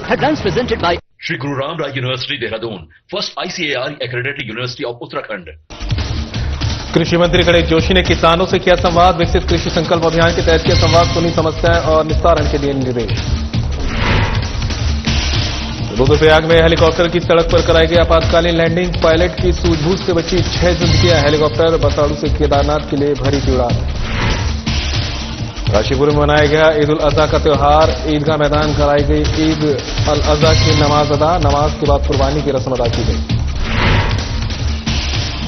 Headlines presented by Shri Guru Ram Rai University, Dehradun, first ICAR accredited university of Uttarakhand. कृषि मंत्री गणेश जोशी ने किसानों से किया संवाद। विकसित कृषि संकल्प अभियान के तहत किया संवाद, सुनी समस्याएं और निस्तारण के दिए निर्देश। रुद्रप्रयाग में हेलीकॉप्टर की सड़क पर कराई गई आपातकालीन लैंडिंग, पायलट की सूझबूझ से बची 6 जिंदगियां। हेलीकॉप्टर बसाड़ू से केदारनाथ के लिए भरी थी उड़ान। काशीपुर में मनाया गया ईद उल अजहा का त्योहार, ईदगाह मैदान कराई गई ईद उल अजहा की नमाज अदा, नमाज के बाद कुर्बानी की रस्म अदा की गई।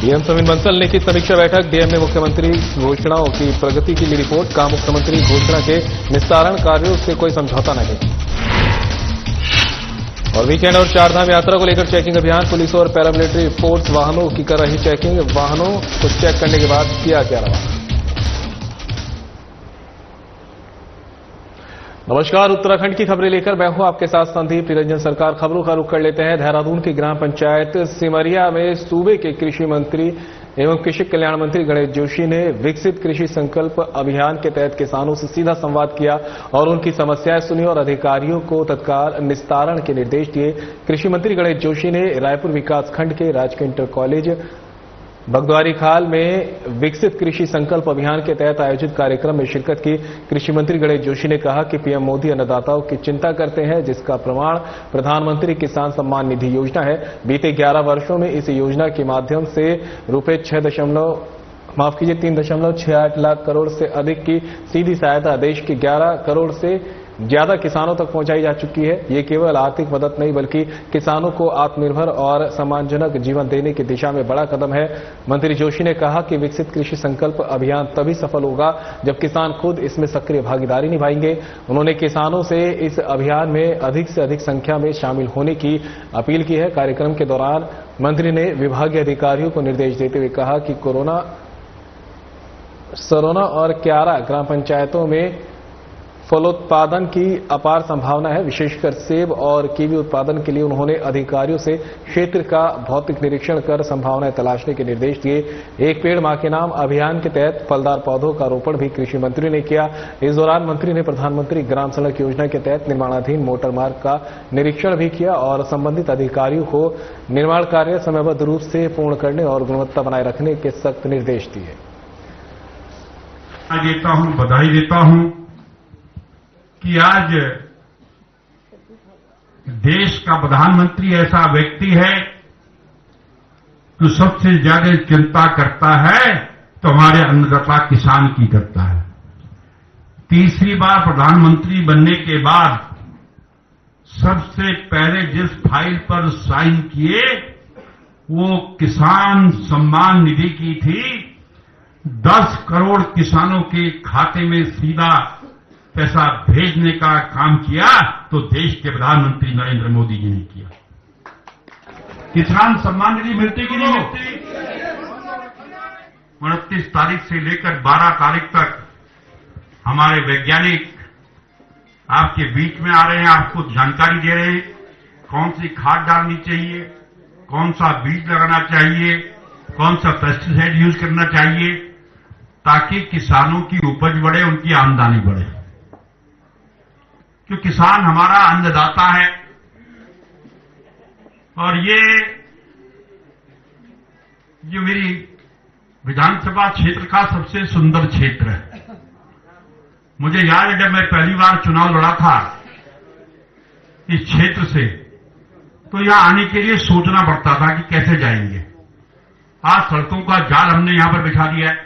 डीएम समीर बंसल ने की समीक्षा बैठक, डीएम ने मुख्यमंत्री घोषणाओं की प्रगति की ली रिपोर्ट, कहा मुख्यमंत्री घोषणा के निस्तारण कार्यों से कोई समझौता नहीं। और वीकेंड और चारधाम यात्रा को लेकर चेकिंग अभियान, पुलिस और पैरामिलिट्री फोर्स वाहनों की कर रही चेकिंग, वाहनों को चेक करने के बाद किया गया रवाना। नमस्कार, उत्तराखंड की खबरें लेकर मैं हूं आपके साथ संदीप निरंजन सरकार। खबरों का रुख कर लेते हैं। देहरादून की ग्राम पंचायत सिमरिया में सूबे के कृषि मंत्री एवं कृषि कल्याण मंत्री गणेश जोशी ने विकसित कृषि संकल्प अभियान के तहत किसानों से सीधा संवाद किया और उनकी समस्याएं सुनी और अधिकारियों को तत्काल निस्तारण के निर्देश दिए। कृषि मंत्री गणेश जोशी ने रायपुर विकासखंड के राजकीय इंटर कॉलेज बगद्वारी खाल में विकसित कृषि संकल्प अभियान के तहत आयोजित कार्यक्रम में शिरकत की। कृषि मंत्री गणेश जोशी ने कहा कि पीएम मोदी अन्नदाताओं की चिंता करते हैं, जिसका प्रमाण प्रधानमंत्री किसान सम्मान निधि योजना है। बीते 11 वर्षों में इस योजना के माध्यम से रुपए 3.68 लाख करोड़ से अधिक की सीधी सहायता देश के 11 करोड़ से ज्यादा किसानों तक पहुंचाई जा चुकी है। ये केवल आर्थिक मदद नहीं बल्कि किसानों को आत्मनिर्भर और सम्मानजनक जीवन देने की दिशा में बड़ा कदम है। मंत्री जोशी ने कहा कि विकसित कृषि संकल्प अभियान तभी सफल होगा जब किसान खुद इसमें सक्रिय भागीदारी निभाएंगे। उन्होंने किसानों से इस अभियान में अधिक से अधिक संख्या में शामिल होने की अपील की है। कार्यक्रम के दौरान मंत्री ने विभागीय अधिकारियों को निर्देश देते हुए कहा कि सरोना और क्यारा ग्राम पंचायतों में फलोत्पादन की अपार संभावना है। विशेषकर सेब और कीवी उत्पादन के लिए उन्होंने अधिकारियों से क्षेत्र का भौतिक निरीक्षण कर संभावनाएं तलाशने के निर्देश दिए। एक पेड़ मां के नाम अभियान के तहत फलदार पौधों का रोपण भी कृषि मंत्री ने किया। इस दौरान मंत्री ने प्रधानमंत्री ग्राम सड़क योजना के तहत निर्माणाधीन मोटर मार्ग का निरीक्षण भी किया और संबंधित अधिकारियों को निर्माण कार्य समयबद्ध रूप से पूर्ण करने और गुणवत्ता बनाए रखने के सख्त निर्देश दिए। बधाई देता हूं कि आज देश का प्रधानमंत्री ऐसा व्यक्ति है जो सबसे ज्यादा चिंता करता है तो हमारे अन्नदाता किसान की करता है। तीसरी बार प्रधानमंत्री बनने के बाद सबसे पहले जिस फाइल पर साइन किए वो किसान सम्मान निधि की थी। 10 करोड़ किसानों के खाते में सीधा पैसा भेजने का काम किया तो देश के प्रधानमंत्री नरेंद्र मोदी जी ने किया। किसान सम्मान निधि मिलती कि नहीं मिलती? 29 तारीख से लेकर 12 तारीख तक हमारे वैज्ञानिक आपके बीच में आ रहे हैं, आपको जानकारी दे रहे हैं कौन सी खाद डालनी चाहिए, कौन सा बीज लगाना चाहिए, कौन सा पेस्टिसाइड यूज करना चाहिए, ताकि किसानों की उपज बढ़े, उनकी आमदनी बढ़े। कि किसान हमारा अन्नदाता है और ये जो मेरी विधानसभा क्षेत्र का सबसे सुंदर क्षेत्र है। मुझे याद है जब मैं पहली बार चुनाव लड़ा था इस क्षेत्र से तो यहां आने के लिए सोचना पड़ता था कि कैसे जाएंगे। आज सड़कों का जाल हमने यहां पर बिछा दिया है।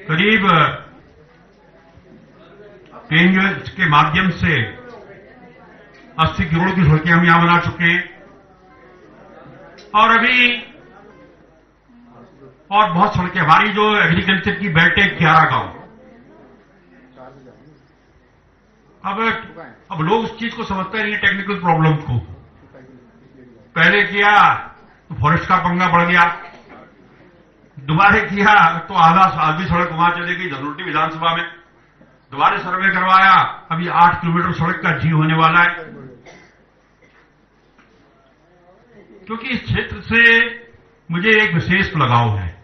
करीब पेंगज के माध्यम से 80 करोड़ की सड़कें हम यहां बना चुके हैं और अभी और बहुत सड़कें हमारी जो एग्रीकल्चर की बेल्ट है क्यारा गांव। अब लोग उस चीज को समझते नहीं, टेक्निकल प्रॉब्लम को। पहले किया तो फॉरेस्ट का पंगा बढ़ गया, दोबारा किया तो आधी सड़क वहां चली गई धनोल्टी विधानसभा में, दोबारा सर्वे करवाया, अभी 8 किलोमीटर सड़क का जी होने वाला है। क्योंकि इस क्षेत्र से मुझे एक विशेष लगाव है।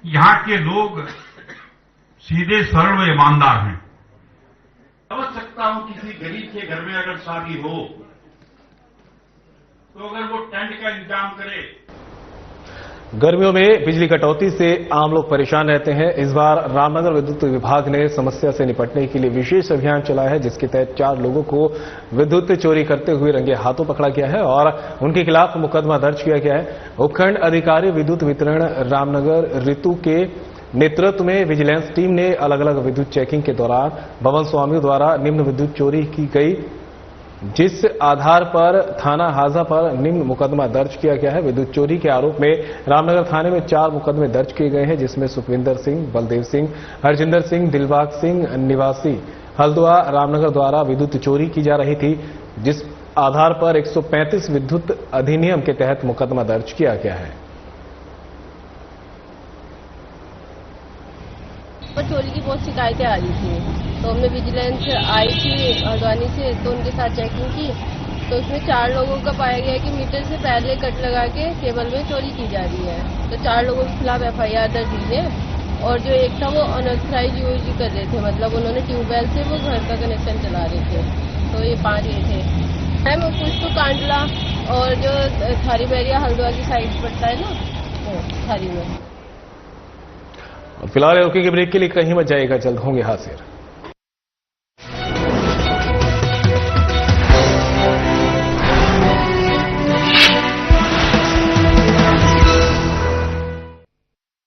यहां के लोग सीधे सरल व ईमानदार हैं। समझ सकता हूं किसी गरीब के घर में अगर शादी हो तो अगर वो टेंट का इंतजाम करे। गर्मियों में बिजली कटौती से आम लोग परेशान रहते हैं। इस बार रामनगर विद्युत विभाग ने समस्या से निपटने के लिए विशेष अभियान चलाया है, जिसके तहत 4 लोगों को विद्युत चोरी करते हुए रंगे हाथों पकड़ा गया है और उनके खिलाफ मुकदमा दर्ज किया गया है। उपखंड अधिकारी विद्युत वितरण रामनगर ऋतु के नेतृत्व में विजिलेंस टीम ने अलग अलग विद्युत चेकिंग के दौरान भवन स्वामियों द्वारा निम्न विद्युत चोरी की गई, जिस आधार पर थाना हाजा पर निम्न मुकदमा दर्ज किया गया है। विद्युत चोरी के आरोप में रामनगर थाने में 4 मुकदमे दर्ज किए गए हैं, जिसमें सुखविंदर सिंह, बलदेव सिंह, हरजिंदर सिंह, दिलबाग सिंह निवासी हल्द्वार रामनगर द्वारा विद्युत चोरी की जा रही थी, जिस आधार पर 135 विद्युत अधिनियम के तहत मुकदमा दर्ज किया गया है। चोरी की बहुत शिकायतें आ रही थी, तो हमने विजिलेंस आई थी हल्द्वानी से, तो उनके साथ चेकिंग की, तो उसमें 4 लोगों का पाया गया कि मीटर से पहले कट लगा के केबल में चोरी की जा रही है। तो 4 लोगों के खिलाफ FIR दर्ज हुई है और जो एक था वो अनऑथराइज यूज कर रहे थे, मतलब उन्होंने ट्यूबवेल से वो घर का कनेक्शन चला रहे थे। तो ये 5 ये थे। मैम कुछ तो कांडला और जो थारी बैरिया हल्द्वार की साइड पड़ता है ना, थारी में। फिलहाल रुकेंगे ब्रेक के लिए, कहीं मत जाइएगा, जल्द होंगे हाजिर।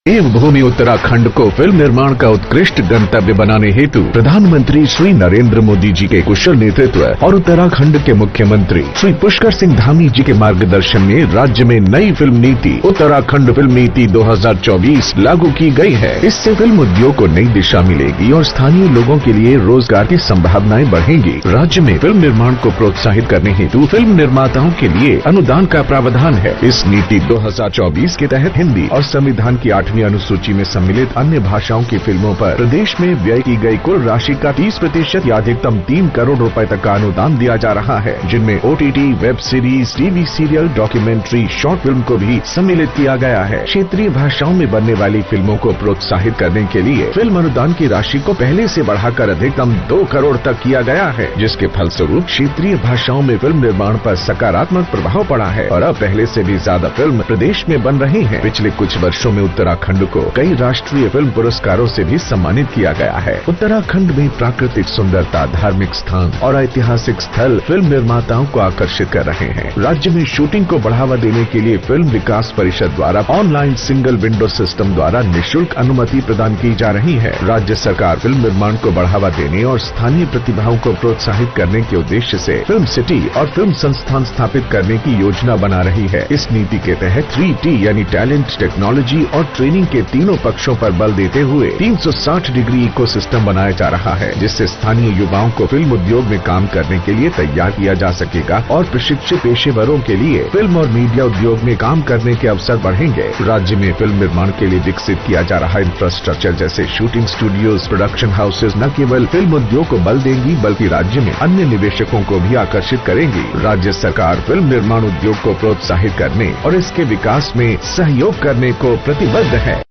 देवभूमि उत्तराखंड को फिल्म निर्माण का उत्कृष्ट गंतव्य बनाने हेतु प्रधानमंत्री श्री नरेंद्र मोदी जी के कुशल नेतृत्व और उत्तराखंड के मुख्यमंत्री श्री पुष्कर सिंह धामी जी के मार्गदर्शन में राज्य में नई फिल्म नीति उत्तराखंड फिल्म नीति 2024 लागू की गई है। इससे फिल्म उद्योग को नई दिशा मिलेगी और स्थानीय लोगों के लिए रोजगार की संभावनाएं बढ़ेंगी। राज्य में फिल्म निर्माण को प्रोत्साहित करने हेतु फिल्म निर्माताओं के लिए अनुदान का प्रावधान है। इस नीति 2024 के तहत हिंदी और संविधान की 8वीं अनुसूची में सम्मिलित अन्य भाषाओं की फिल्मों पर प्रदेश में व्यय की गई कुल राशि का 30% या अधिकतम 3 करोड़ रुपए तक का अनुदान दिया जा रहा है, जिनमें OTT, web series, TV serial, documentary, short film को भी सम्मिलित किया गया है। क्षेत्रीय भाषाओं में बनने वाली फिल्मों को प्रोत्साहित करने के लिए फिल्म अनुदान की राशि को पहले से बढ़ाकर अधिकतम 2 करोड़ तक किया गया है, जिसके फलस्वरूप क्षेत्रीय भाषाओं में फिल्म निर्माण पर सकारात्मक प्रभाव पड़ा है और अब पहले से भी ज्यादा फिल्म प्रदेश में बन रही है। पिछले कुछ वर्षों में उत्तराखंड को कई राष्ट्रीय फिल्म पुरस्कारों से भी सम्मानित किया गया है। उत्तराखंड में प्राकृतिक सुंदरता, धार्मिक स्थान और ऐतिहासिक स्थल फिल्म निर्माताओं को आकर्षित कर रहे हैं। राज्य में शूटिंग को बढ़ावा देने के लिए फिल्म विकास परिषद द्वारा ऑनलाइन सिंगल विंडो सिस्टम द्वारा निःशुल्क अनुमति प्रदान की जा रही है। राज्य सरकार फिल्म निर्माण को बढ़ावा देने और स्थानीय प्रतिभाओं को प्रोत्साहित करने के उद्देश्य से फिल्म सिटी और फिल्म संस्थान स्थापित करने की योजना बना रही है। इस नीति के तहत 3T यानी टैलेंट, टेक्नोलॉजी और ट्रेनिंग के तीनों पक्षों पर बल देते हुए 360 डिग्री इकोसिस्टम बनाया जा रहा है, जिससे स्थानीय युवाओं को फिल्म उद्योग में काम करने के लिए तैयार किया जा सकेगा और प्रशिक्षित पेशेवरों के लिए फिल्म और मीडिया उद्योग में काम करने के अवसर बढ़ेंगे। राज्य में फिल्म निर्माण के लिए विकसित किया जा रहा इंफ्रास्ट्रक्चर जैसे शूटिंग स्टूडियोज, प्रोडक्शन हाउसेज न केवल फिल्म उद्योग को बल देंगी बल्कि राज्य में अन्य निवेशकों को भी आकर्षित करेंगी। राज्य सरकार फिल्म निर्माण उद्योग को प्रोत्साहित करने और इसके विकास में सहयोग करने को प्रतिबद्ध है।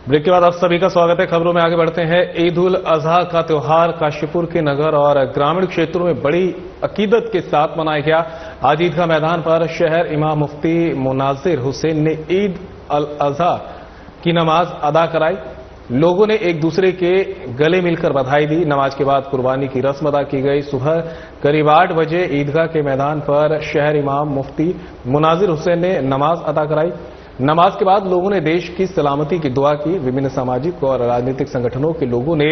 ब्रेक के बाद आप सभी का स्वागत है। खबरों में आगे बढ़ते हैं। ईद उल अजहा का त्योहार काशीपुर के नगर और ग्रामीण क्षेत्रों में बड़ी अकीदत के साथ मनाया गया। आज ईदगाह मैदान पर शहर इमाम मुफ्ती मुनाजिर हुसैन ने ईद उल अजहा की नमाज अदा कराई। लोगों ने एक दूसरे के गले मिलकर बधाई दी। नमाज के बाद कुर्बानी की रस्म अदा की गई। सुबह करीब 8 बजे ईदगाह के मैदान पर शहर इमाम मुफ्ती मुनाजिर हुसैन ने नमाज अदा कराई। नमाज के बाद लोगों ने देश की सलामती की दुआ की। विभिन्न सामाजिक और राजनीतिक संगठनों के लोगों ने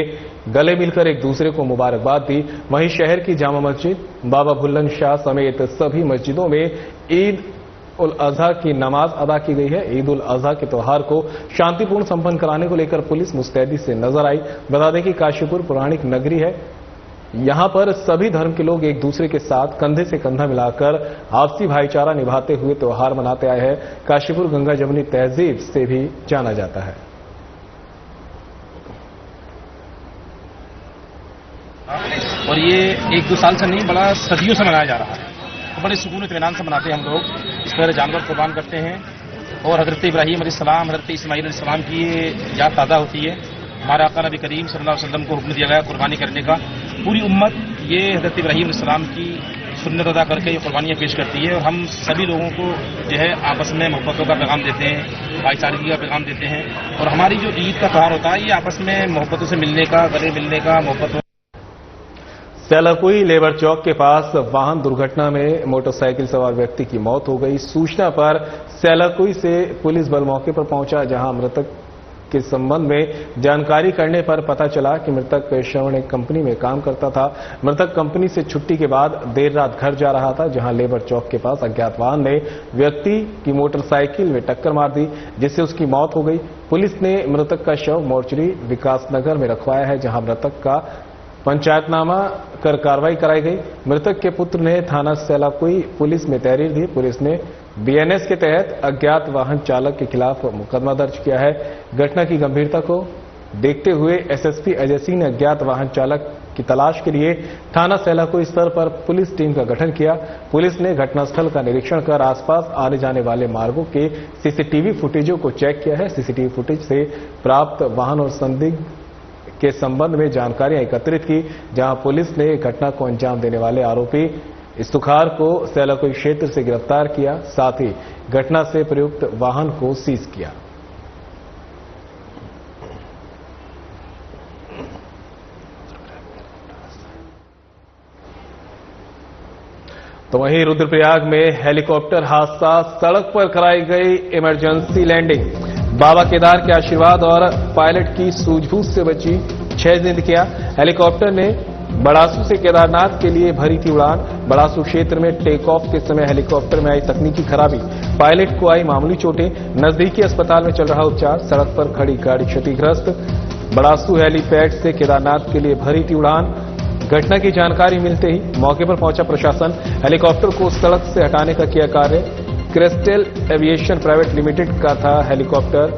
गले मिलकर एक दूसरे को मुबारकबाद दी। वहीं शहर की जामा मस्जिद, बाबा भुल्लन शाह समेत सभी मस्जिदों में ईद उल अजहा की नमाज अदा की गई है। ईद उल अजहा के त्योहार को शांतिपूर्ण संपन्न कराने को लेकर पुलिस मुस्तैदी से नजर आई। बता दें कि काशीपुर पौराणिक नगरी है। यहां पर सभी धर्म के लोग एक दूसरे के साथ कंधे से कंधा मिलाकर आपसी भाईचारा निभाते हुए त्योहार मनाते आए हैं। काशीपुर गंगा जमुनी तहजीब से भी जाना जाता है। और ये 1-2 साल से नहीं, बड़ा सदियों से मनाया जा रहा है। तो बड़े सुकून इत्मीनान से मनाते हैं हम लोग। इस पर जानवर कुर्बान करते हैं और हज़रत इब्राहीम अलैहिस्सलाम, हज़रत इस्माईल अलैहिस्सलाम की ये याद ताज़ा होती है। हमारे आका नबी करीम सल्लल्लाहु अलैहि वसल्लम को हुक्म दिया गया कुर्बानी करने का। पूरी उम्मत ये हज़रत इब्राहीम अलैहिस्सलाम की सुन्नत अदा करके ये कुर्बानियाँ पेश करती है और हम सभी लोगों को जो है आपस में मोहब्बतों का पैगाम देते हैं, भाईचारगी का पैगाम देते हैं। और हमारी जो ईद का त्योहार होता है ये आपस में मोहब्बतों से मिलने का, गले मिलने का, मोहब्बतों। सेलाकुई लेबर चौक के पास वाहन दुर्घटना में मोटरसाइकिल सवार व्यक्ति की मौत हो गई। सूचना पर सेलाकुई से पुलिस बल मौके पर पहुंचा, जहां मृतक के संबंध में जानकारी करने पर पता चला कि मृतक श्रवण एक कंपनी में काम करता था। मृतक कंपनी से छुट्टी के बाद देर रात घर जा रहा था, जहां लेबर चौक के पास अज्ञात वाहन ने व्यक्ति की मोटरसाइकिल में टक्कर मार दी, जिससे उसकी मौत हो गई। पुलिस ने मृतक का शव मोर्चरी विकासनगर में रखवाया है, जहां मृतक का पंचायतनामा कर कार्रवाई कराई गई। मृतक के पुत्र ने थाना सेलाकुई पुलिस में तहरीर दी। पुलिस ने बीएनएस के तहत अज्ञात वाहन चालक के खिलाफ मुकदमा दर्ज किया है। घटना की गंभीरता को देखते हुए एसएसपी अजय सिंह ने अज्ञात वाहन चालक की तलाश के लिए थाना सेलाकुई स्तर पर पुलिस टीम का गठन किया। पुलिस ने घटनास्थल का निरीक्षण कर आसपास आने जाने वाले मार्गों के सीसीटीवी फुटेजों को चेक किया है। सीसीटीवी फुटेज से प्राप्त वाहन और संदिग्ध के संबंध में जानकारियां एकत्रित की, जहां पुलिस ने घटना को अंजाम देने वाले आरोपी इस्तुखार को सेलाकुई क्षेत्र से गिरफ्तार किया। साथ ही घटना से प्रयुक्त वाहन को सीज किया। तो वहीं रुद्रप्रयाग में हेलीकॉप्टर हादसा, सड़क पर कराई गई इमरजेंसी लैंडिंग। बाबा केदार के आशीर्वाद और पायलट की सूझबूझ से बची 6 जिंदगियां। हेलीकॉप्टर ने बड़ासू से केदारनाथ के लिए भरी थी उड़ान। बड़ासू क्षेत्र में टेक ऑफ के समय हेलीकॉप्टर में आई तकनीकी खराबी, पायलट को आई मामूली चोटें, नजदीकी अस्पताल में चल रहा उपचार। सड़क पर खड़ी गाड़ी क्षतिग्रस्त। बड़ासू हेलीपैड से केदारनाथ के लिए भरी थी उड़ान। घटना की जानकारी मिलते ही मौके पर पहुंचा प्रशासन। हेलीकॉप्टर को सड़क से हटाने का किया कार्य। क्रिस्टल एविएशन प्राइवेट लिमिटेड का था हेलीकॉप्टर।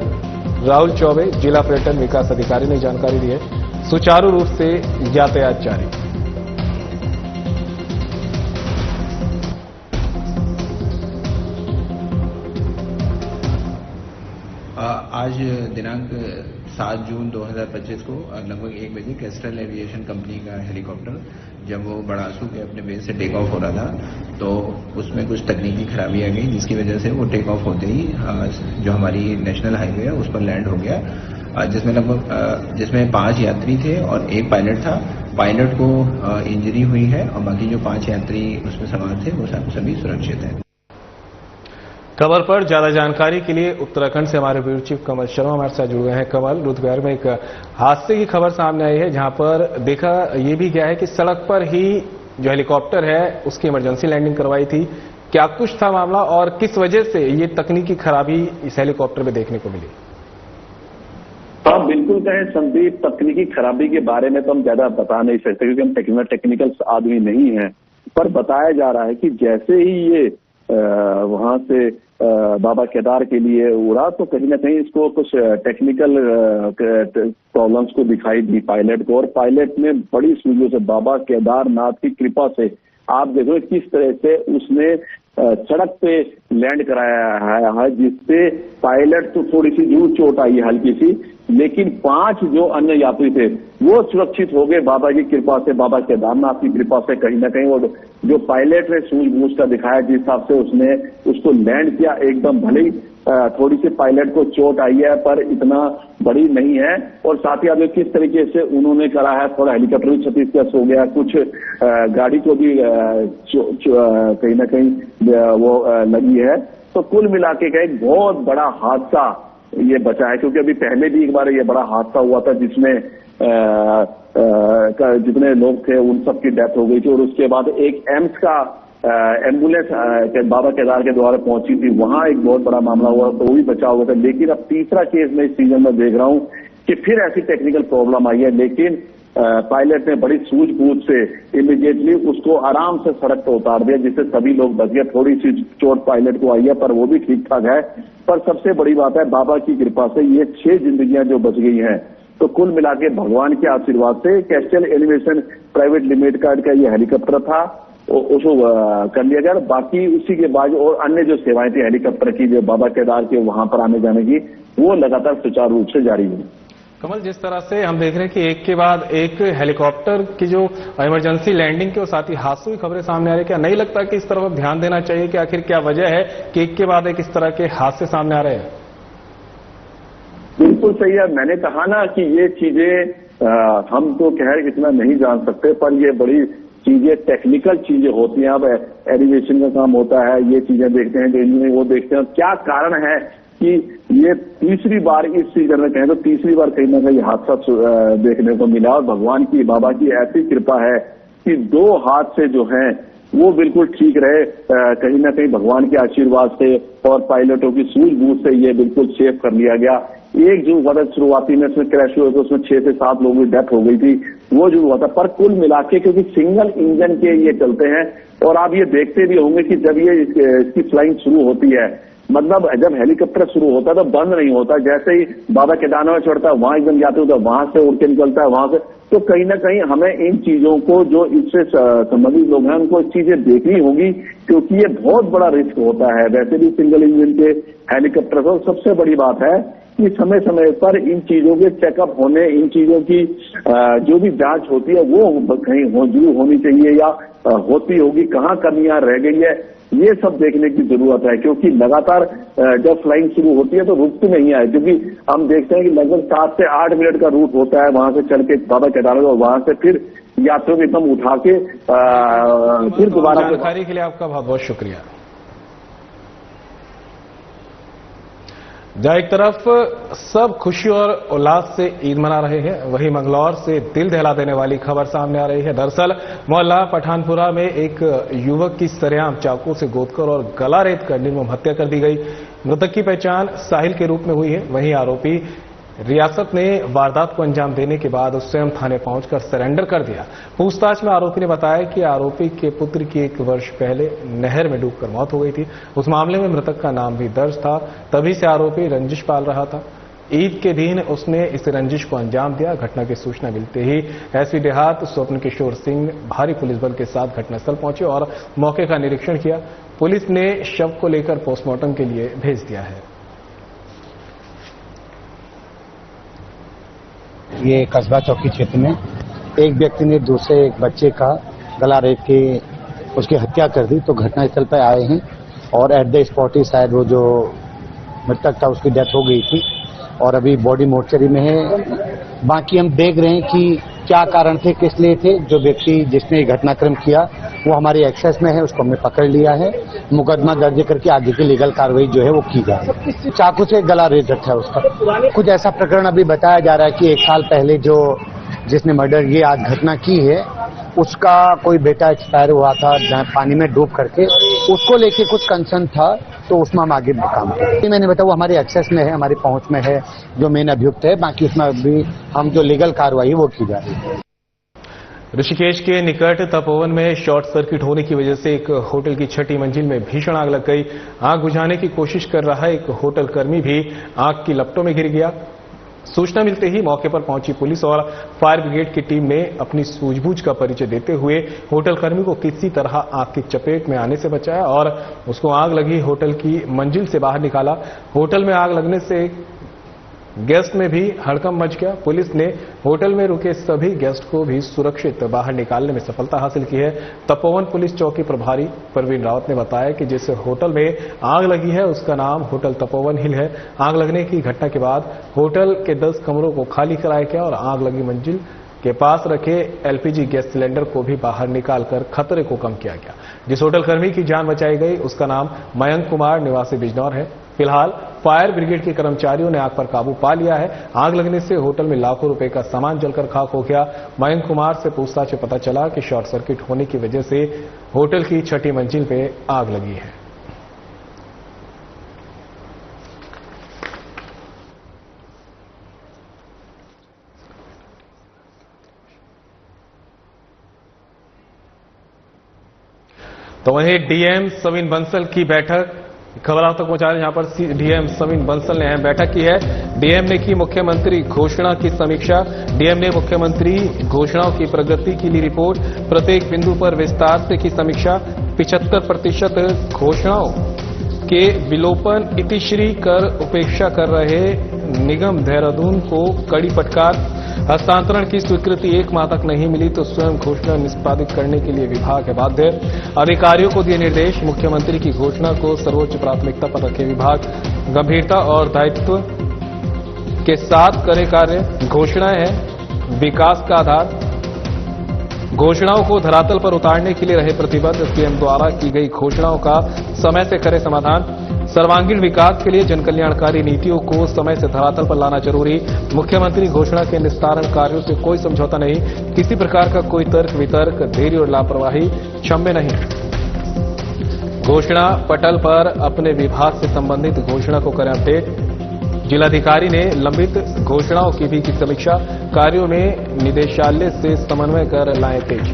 राहुल चौबे, जिला पर्यटन विकास अधिकारी ने जानकारी दी है। सुचारू रूप से यातायात जारी। आज दिनांक 7 जून 2025 को लगभग 1 बजे क्रिस्टल एविएशन कंपनी का हेलीकॉप्टर जब वो बड़ासू के अपने बेस से टेक ऑफ हो रहा था, तो उसमें कुछ तकनीकी खराबी आ गई, जिसकी वजह से वो टेक ऑफ होते ही जो हमारी नेशनल हाईवे है उस पर लैंड हो गया, जिसमें 5 यात्री थे और 1 पायलट था। पायलट को इंजरी हुई है और बाकी जो 5 यात्री उसमें सवार थे वो सभी सुरक्षित हैं। खबर पर ज्यादा जानकारी के लिए उत्तराखंड से हमारे ब्यूरो चीफ कमल शर्मा हमारे साथ जुड़ गए हैं। कमल, रुद्रप्रयाग में एक हादसे की खबर सामने आई है, जहां पर देखा ये भी गया है कि सड़क पर ही जो हेलीकॉप्टर है उसकी इमरजेंसी लैंडिंग करवाई थी। क्या कुछ था मामला और किस वजह से ये तकनीकी खराबी इस हेलीकॉप्टर में देखने को मिली? हाँ, बिल्कुल कहें संदीप, तकनीकी खराबी के बारे में तो हम ज्यादा बता नहीं सकते क्योंकि हम टेक्निकल आदमी नहीं है, पर बताया जा रहा है कि जैसे ही ये वहां से बाबा केदार के लिए उड़ा तो कहीं ना कहीं इसको कुछ टेक्निकल प्रॉब्लम्स को दिखाई दी पायलट को, और पायलट ने बड़ी सूझबूझ से बाबा केदारनाथ की कृपा से आप देखो किस तरह से उसने सड़क पे लैंड कराया है, जिससे पायलट तो थोड़ी सी जरूर चोट आई है हल्की सी, लेकिन 5 जो अन्य यात्री थे वो सुरक्षित हो गए बाबा की कृपा से, बाबा केदारनाथ की कृपा से। कहीं ना कहीं वो जो पायलट ने सूझबूझ का दिखाया, जिस हिसाब से उसने उसको लैंड किया, एकदम भले ही थोड़ी सी पायलट को चोट आई है पर इतना बड़ी नहीं है। और साथ ही आप किस तरीके से उन्होंने करा है, थोड़ा हेलीकॉप्टर भी क्षतिग्रस्त हो गया, कुछ गाड़ी को भी कहीं ना कहीं वो लगी है। तो कुल मिला के एक बहुत बड़ा हादसा ये बचा है, क्योंकि अभी पहले भी एक बार ये बड़ा हादसा हुआ था जिसमें जितने लोग थे उन सबकी डेथ हो गई थी, और उसके बाद एक एम्स का एम्बुलेंस बाबा केदार के द्वारा पहुंची थी, वहां एक बहुत बड़ा मामला हुआ तो वो भी बचा हुआ था। लेकिन अब तीसरा केस मैं इस सीजन में देख रहा हूं कि फिर ऐसी टेक्निकल प्रॉब्लम आई है, लेकिन पायलट ने बड़ी सूझबूझ से इमीडिएटली उसको आराम से सड़क पर उतार दिया, जिससे सभी लोग बच गए। थोड़ी सी चोट पायलट को आई है पर वो भी ठीक ठाक है। पर सबसे बड़ी बात है बाबा की कृपा से ये 6 जिंदगियां जो बच गई हैं तो कुल मिला के भगवान के आशीर्वाद से कैस्टल एनिमेशन प्राइवेट लिमिटेड का ये हेलीकॉप्टर था उसको कर लिया गया। बाकी उसी के बाद और अन्य जो सेवाएं थी हेलीकॉप्टर की, जो बाबा केदार के वहां पर आने जाने की, वो लगातार सुचारू रूप से जारी है। कमल, जिस तरह से हम देख रहे हैं कि एक के बाद एक हेलीकॉप्टर की जो इमरजेंसी लैंडिंग के और साथ ही हादसों की खबरें सामने आ रही है, क्या नहीं लगता कि इस तरफ ध्यान देना चाहिए कि आखिर क्या वजह है कि एक के बाद एक इस तरह के हादसे सामने आ रहे हैं? बिल्कुल सही है। मैंने कहा ना कि ये चीजें हम तो खैर इतना नहीं जान सकते, पर ये बड़ी चीजें टेक्निकल चीजें होती हैं। अब एलिवेशन का काम होता है, ये चीजें देखते हैं, जो इंजीनियर वो देखते हैं क्या कारण है कि ये तीसरी बार इस सीजन में कहें तो तीसरी बार कहीं ना कहीं हादसा देखने को मिला। और भगवान की, बाबा की ऐसी कृपा है कि 2 हादसे जो हैं वो बिल्कुल ठीक रहे, कहीं ना कहीं भगवान के आशीर्वाद से और पायलटों की सूझबूझ से ये बिल्कुल सेफ कर लिया गया। एक जो हुआ था शुरुआती में इसमें क्रैश हुआ था, उसमें 6 से 7 लोगों की डेथ हो गई थी, वो जो हुआ था। पर कुल मिला के क्योंकि सिंगल इंजन के ये चलते हैं, और आप ये देखते भी होंगे कि जब ये इसकी फ्लाइंग शुरू होती है, मतलब जब हेलीकॉप्टर शुरू होता है तो बंद नहीं होता। जैसे ही बाबा केदारनाथ चढ़ता है वहां एकदम जाते होता है, वहां से उड़ के निकलता है वहां से। तो कहीं ना कहीं हमें इन चीजों को, जो इससे संबंधित लोग हैं, उनको चीजें देखनी होगी, क्योंकि ये बहुत बड़ा रिस्क होता है। वैसे भी सिंगल इंजन के हेलीकॉप्टर को सबसे बड़ी बात है कि समय समय पर इन चीजों के चेकअप होने, इन चीजों की जो भी जांच होती है वो कहीं जरूर होनी चाहिए या होती होगी, कहाँ कमियां रह गई है, ये सब देखने की जरूरत है। क्योंकि लगातार जब फ्लाइंग शुरू होती है तो रुकती नहीं है, क्योंकि हम देखते हैं कि लगभग 7 से 8 मिनट का रूट होता है वहां से चल के बाबा केदारनाथ, और वहां से फिर यात्रियों को एकदम उठा के फिर दोबारा। जानकारी के लिए आपका बहुत बहुत शुक्रिया। जहां एक तरफ सब खुशी और उल्लास से ईद मना रहे हैं, वहीं मंगलौर से दिल दहला देने वाली खबर सामने आ रही है। दरअसल मोहल्ला पठानपुरा में एक युवक की सरेआम चाकू से गोदकर और गला रेत कर निर्मम हत्या कर दी गई। मृतक की पहचान साहिल के रूप में हुई है। वहीं आरोपी रियासत ने वारदात को अंजाम देने के बाद स्वयं थाने पहुंचकर सरेंडर कर दिया। पूछताछ में आरोपी ने बताया कि आरोपी के पुत्र की 1 वर्ष पहले नहर में डूबकर मौत हो गई थी। उस मामले में मृतक का नाम भी दर्ज था। तभी से आरोपी रंजिश पाल रहा था। ईद के दिन उसने इस रंजिश को अंजाम दिया। घटना की सूचना मिलते ही एसपी देहात स्वप्न किशोर सिंह भारी पुलिस बल के साथ घटनास्थल पहुंचे और मौके का निरीक्षण किया। पुलिस ने शव को लेकर पोस्टमार्टम के लिए भेज दिया है। ये कस्बा चौकी क्षेत्र में एक व्यक्ति ने दूसरे एक बच्चे का गला रेत के उसकी हत्या कर दी। तो घटनास्थल पर आए हैं और एट द स्पॉट ही शायद वो जो मृतक था उसकी डेथ हो गई थी और अभी बॉडी मोर्चरी में है। बाकी हम देख रहे हैं कि क्या कारण थे, किस लिए थे। जो व्यक्ति जिसने घटनाक्रम किया वो हमारी एक्सेस में है, उसको हमने पकड़ लिया है। मुकदमा दर्ज करके आगे की लीगल कार्रवाई जो है वो की जा रही है। चाकू से गला रेत रखा है उसका। कुछ ऐसा प्रकरण अभी बताया जा रहा है कि 1 साल पहले जो जिसने मर्डर ये आज घटना की है उसका कोई बेटा एक्सपायर हुआ था जहाँ पानी में डूब करके, उसको लेके कुछ कंसर्न था, तो उसमें हम आगे काम करें। मैंने बताया वो हमारी एक्सेस में है, हमारी पहुंच में है, जो मेन अभियुक्त है। बाकी उसमें अभी हम जो लीगल कार्रवाई वो की जा रही है। ऋषिकेश के निकट तपोवन में शॉर्ट सर्किट होने की वजह से एक होटल की 6ठी मंजिल में भीषण आग लग गई। आग बुझाने की कोशिश कर रहा एक होटल कर्मी भी आग की लपटों में गिर गया। सूचना मिलते ही मौके पर पहुंची पुलिस और फायर ब्रिगेड की टीम ने अपनी सूझबूझ का परिचय देते हुए होटल कर्मी को किसी तरह आग की चपेट में आने से बचाया और उसको आग लगी होटल की मंजिल से बाहर निकाला। होटल में आग लगने से गेस्ट में भी हड़कंप मच गया। पुलिस ने होटल में रुके सभी गेस्ट को भी सुरक्षित बाहर निकालने में सफलता हासिल की है। तपोवन पुलिस चौकी प्रभारी परवीन रावत ने बताया कि जिस होटल में आग लगी है उसका नाम होटल तपोवन हिल है। आग लगने की घटना के बाद होटल के 10 कमरों को खाली कराया गया और आग लगी मंजिल के पास रखे एलपीजी गैस सिलेंडर को भी बाहर निकालकर खतरे को कम किया गया। जिस होटल कर्मी की जान बचाई गई उसका नाम मयंक कुमार निवासी बिजनौर है। फिलहाल फायर ब्रिगेड के कर्मचारियों ने आग पर काबू पा लिया है। आग लगने से होटल में लाखों रुपए का सामान जलकर खाक हो गया। मयंक कुमार से पूछताछ में पता चला कि शॉर्ट सर्किट होने की वजह से होटल की 6ठी मंजिल पे आग लगी है। तो वहीं डीएम सविन बंसल की बैठक खबर आप तक पहुंचा रहे हैं, जहां पर डीएम समीन बंसल ने अहम बैठक की है। डीएम ने की मुख्यमंत्री घोषणा की समीक्षा। डीएम ने मुख्यमंत्री घोषणाओं की प्रगति की ली रिपोर्ट। प्रत्येक बिंदु पर विस्तार से की समीक्षा। 75% घोषणाओं के विलोपन इतिश्री कर उपेक्षा कर रहे निगम देहरादून को कड़ी फटकार। हस्तांतरण की स्वीकृति 1 माह तक नहीं मिली तो स्वयं घोषणा निष्पादित करने के लिए विभाग है बाध्य। अधिकारियों को दिए निर्देश, मुख्यमंत्री की घोषणा को सर्वोच्च प्राथमिकता पर रखे विभाग। गंभीरता और दायित्व के साथ करे कार्य। घोषणाएं हैं विकास का आधार। घोषणाओं को धरातल पर उतारने के लिए रहे प्रतिबद्ध। सीएम द्वारा की गई घोषणाओं का समय से करे समाधान। सर्वांगीण विकास के लिए जनकल्याणकारी नीतियों को समय से धरातल पर लाना जरूरी। मुख्यमंत्री घोषणा के निस्तारण कार्यों से कोई समझौता नहीं। किसी प्रकार का कोई तर्क वितर्क, देरी और लापरवाही क्षम्य नहीं। घोषणा पटल पर अपने विभाग से संबंधित घोषणा को करें अपडेट। जिलाधिकारी ने लंबित घोषणाओं की भी की समीक्षा। कार्यों में निदेशालय से समन्वय कर लाएं तेज।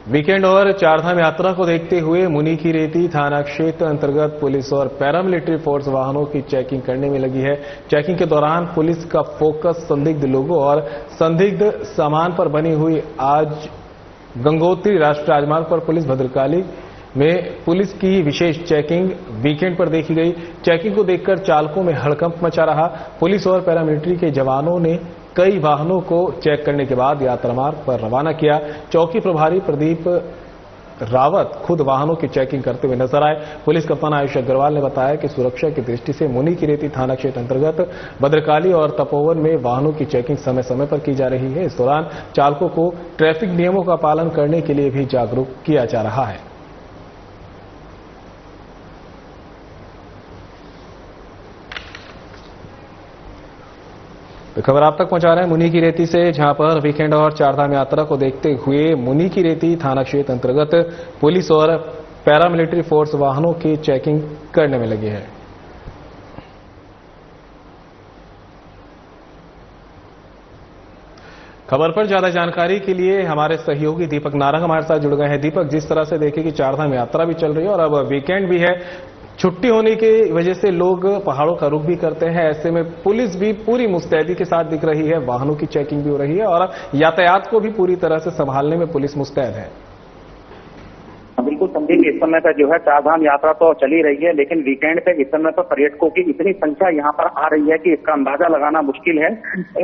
वीकेंड और चारधाम यात्रा को देखते हुए मुनीकीरेती थाना क्षेत्र अंतर्गत पुलिस और पैरामिलिट्री फोर्स वाहनों की चेकिंग करने में लगी है। चेकिंग के दौरान पुलिस का फोकस संदिग्ध लोगों और संदिग्ध सामान पर बनी हुई। आज गंगोत्री राष्ट्रीय राजमार्ग पर पुलिस भद्रकाली में पुलिस की विशेष चेकिंग वीकेंड पर देखी गई। चेकिंग को देखकर चालकों में हड़कंप मचा रहा। पुलिस और पैरामिलिट्री के जवानों ने कई वाहनों को चेक करने के बाद यात्रा मार्ग पर रवाना किया। चौकी प्रभारी प्रदीप रावत खुद वाहनों की चेकिंग करते हुए नजर आए। पुलिस कप्तान आयुष अग्रवाल ने बताया कि सुरक्षा की दृष्टि से मुनीकीरेती थाना क्षेत्र अंतर्गत भद्रकाली और तपोवन में वाहनों की चेकिंग समय समय पर की जा रही है। इस दौरान चालकों को ट्रैफिक नियमों का पालन करने के लिए भी जागरूक किया जा रहा है। तो खबर आप तक पहुंचा रहे हैं मुनीकीरेती से, जहां पर वीकेंड और चारधाम यात्रा को देखते हुए मुनीकीरेती थाना क्षेत्र अंतर्गत पुलिस और पैरामिलिट्री फोर्स वाहनों की चेकिंग करने में लगी है। खबर पर ज्यादा जानकारी के लिए हमारे सहयोगी दीपक नारंग हमारे साथ जुड़ गए हैं। दीपक, जिस तरह से देखें कि चारधाम यात्रा भी चल रही है और अब वीकेंड भी है, छुट्टी होने की वजह से लोग पहाड़ों का रुख भी करते हैं, ऐसे में पुलिस भी पूरी मुस्तैदी के साथ दिख रही है, वाहनों की चेकिंग भी हो रही है और यातायात को भी पूरी तरह से संभालने में पुलिस मुस्तैद है। बिल्कुल संदीप, इस समय पर जो है चारधाम यात्रा तो चली रही है, लेकिन वीकेंड पे इस समय पर पर्यटकों की इतनी संख्या यहाँ पर आ रही है कि इसका अंदाजा लगाना मुश्किल है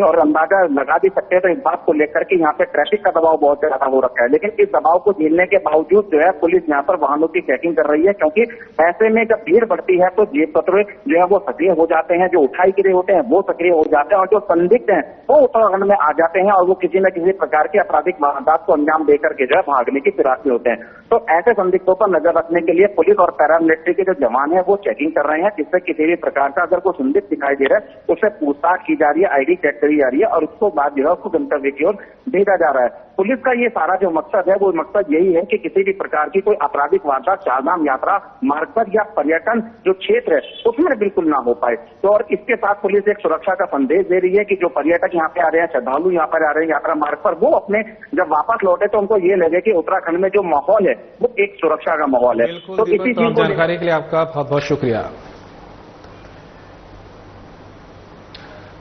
और अंदाजा लगा भी सकते हैं तो इस बात को लेकर के यहाँ पे ट्रैफिक का दबाव बहुत ज्यादा हो रखा है। लेकिन इस दबाव को झेलने के बावजूद जो है पुलिस यहाँ पर वाहनों की चेकिंग कर रही है, क्योंकि ऐसे में जब भीड़ बढ़ती है तो जेब कतरे जो है वो सक्रिय हो जाते हैं, जो उठाई गिरे होते हैं वो सक्रिय हो जाते हैं और जो संदिग्ध हैं वो उत्तराखंड में आ जाते हैं और वो किसी न किसी प्रकार की आपराधिक वारदात को अंजाम देकर के जो है भागने की फिराक में होते हैं। तो ऐसे संदिग्धों पर नजर रखने के लिए पुलिस और पैरामिलिट्री के जो जवान है वो चेकिंग कर रहे हैं, जिससे किसी भी प्रकार का अगर कोई संदिग्ध दिखाई दे रहा है उससे पूछताछ की जा रही है, आईडी चेक करी जा रही है और उसको बाद जो है उसको गंतव्य की ओर भेजा जा रहा है। पुलिस का ये सारा जो मकसद है वो मकसद यही है कि किसी भी प्रकार की कोई आपराधिक वारदात चारधाम यात्रा मार्ग पर या पर्यटन जो क्षेत्र है उसमें बिल्कुल ना हो पाए। तो और इसके साथ पुलिस एक सुरक्षा का संदेश दे रही है कि जो पर्यटक यहाँ पे आ रहे हैं, श्रद्धालु यहाँ पर आ रहे हैं यात्रा मार्ग पर, वो अपने जब वापस लौटे तो उनको ये लगे कि उत्तराखंड में जो माहौल है वो एक सुरक्षा का माहौल है। तो इसी चीज जानकारी के लिए आपका बहुत बहुत शुक्रिया।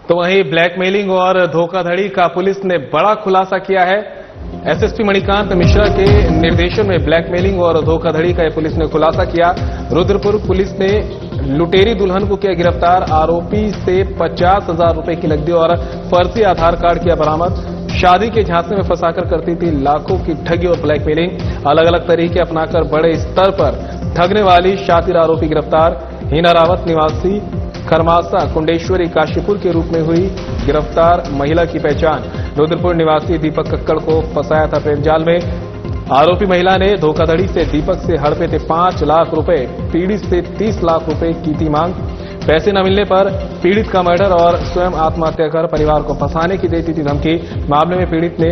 तो वहीं ब्लैकमेलिंग और धोखाधड़ी का पुलिस ने बड़ा खुलासा किया है। एसएसपी मणिकांत मिश्रा के निर्देशन में ब्लैकमेलिंग और धोखाधड़ी का पुलिस ने खुलासा किया। रुद्रपुर पुलिस ने लुटेरी दुल्हन को किया गिरफ्तार। आरोपी से 50,000 रुपए की नकदी और फर्जी आधार कार्ड किया बरामद। शादी के झांसे में फंसाकर करती थी लाखों की ठगी और ब्लैकमेलिंग। अलग अलग तरीके अपनाकर बड़े स्तर पर ठगने वाली शातिर आरोपी गिरफ्तार। हिना रावत निवासी खरमासा कुंडेश्वरी काशीपुर के रूप में हुई गिरफ्तार। महिला की पहचान रुद्रपुर निवासी दीपक कक्कड़ को फंसाया था प्रेम जाल में। आरोपी महिला ने धोखाधड़ी से दीपक से हड़पे थे 5 लाख रुपए, पीड़ित से 30 लाख रुपए की थी मांग। पैसे न मिलने पर पीड़ित का मर्डर और स्वयं आत्महत्या कर परिवार को फंसाने की देती थी धमकी। मामले में पीड़ित ने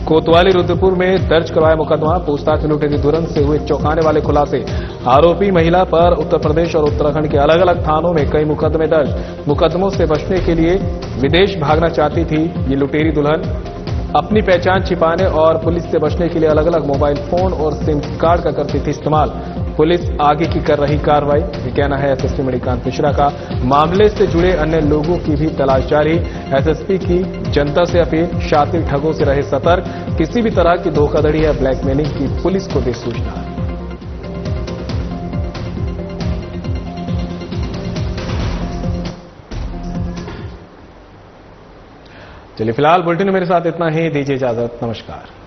कोतवाली रुद्रपुर में दर्ज करवाया मुकदमा। पूछताछ में लुटेरी दुल्हन से हुए चौंकाने वाले खुलासे। आरोपी महिला पर उत्तर प्रदेश और उत्तराखंड के अलग अलग थानों में कई मुकदमे दर्ज। मुकदमों से बचने के लिए विदेश भागना चाहती थी ये लुटेरी दुल्हन। अपनी पहचान छिपाने और पुलिस से बचने के लिए अलग अलग मोबाइल फोन और सिम कार्ड का करती थी इस्तेमाल। पुलिस आगे की कर रही कार्रवाई, ये कहना है एसएसपी मणिकांत मिश्रा का। मामले से जुड़े अन्य लोगों की भी तलाश जारी। एसएसपी की जनता से अपील, शातिर ठगों से रहे सतर्क। किसी भी तरह की धोखाधड़ी या ब्लैकमेलिंग की पुलिस को दे सूचना। चलिए फिलहाल बुलेटिन में मेरे साथ इतना ही। दीजिए इजाजत। नमस्कार।